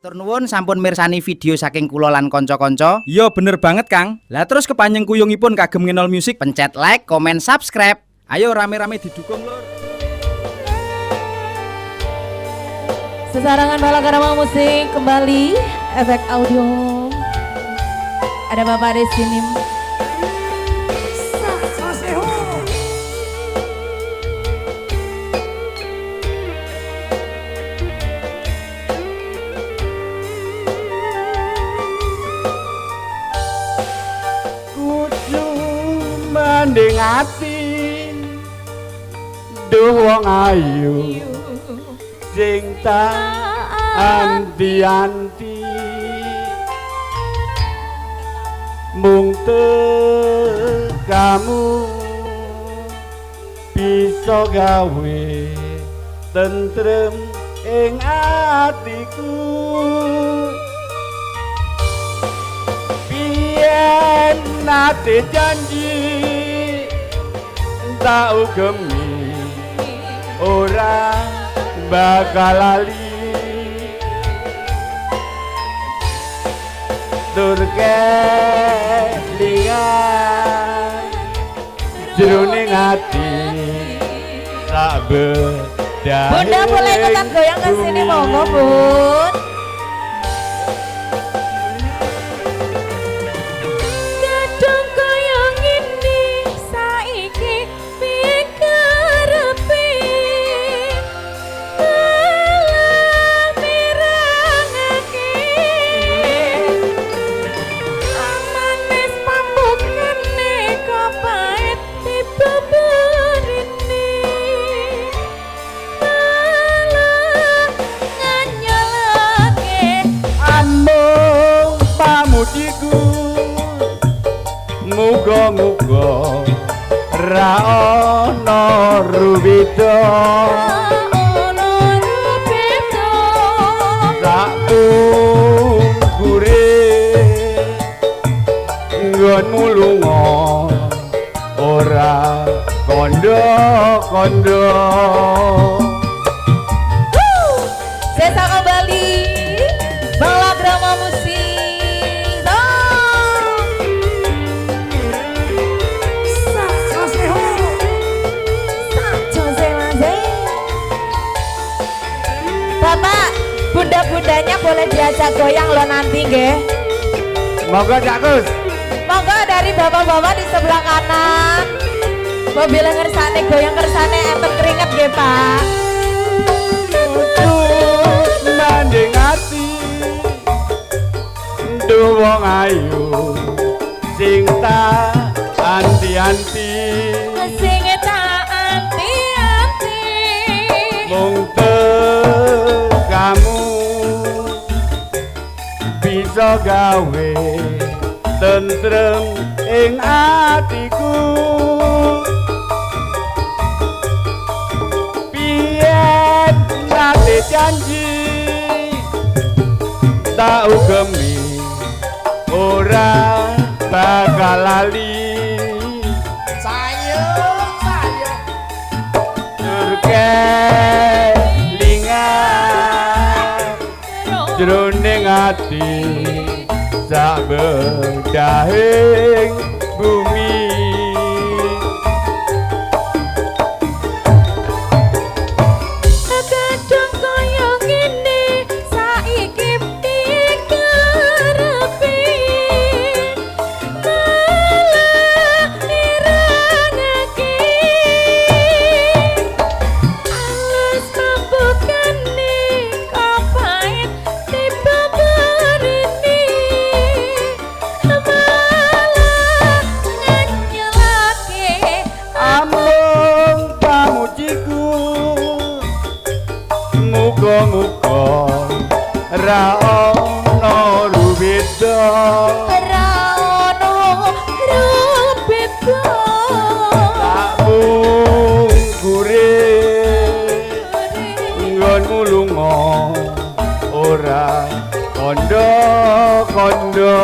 Matur nuwun sampun mirsani video saking kula lan kanca-kanca. Iya bener banget Kang. Lah terus kepanjang kuyungipun kagem Ngenol Music, pencet like, komen, subscribe. Ayo rame-rame didukung lur. Sesarangan Balakarama Musik kembali efek audio. Ada Bapak di sini. Mending ati duh wong ayu sing tak anti-anti mung kamu bisa gawe tentrem ing atiku biyen nate janji tak ugemi ora bakal lali durke lingan jroning ati sak bedahe. Bunda boleh ikutan goyang ke sini monggo Bun. Muga-muga ra ana rubeda sak gure nggonmu lunga ora kondo-kondo. Sesa kembali Balakrama Musik. Bapak, bunda-bundanya boleh diajak goyang lo nanti nggih. Monggo Cak Gus. Monggo dari bapak-bapak di sebelah kanan. Mobil ngersane goyang kersane enten keringet nggih, Pak. Manding ati duh wong ayu sing tak anti-anti Sing tak anti-anti mung kamu bisa gawe tentrem ing atiku biyen nate janji tak ugemi ora bakal lali sayang lingan jroning ati sak bedahing bumi kadang kaya ngene saiki piye karepe malah nirangake alus mabukane kapait tiba berini malah nganyelake amung pamujiku muga-muga ra ana rubeda ora ono rubeda tak gure nggonmu lunga ora kondo-kondo.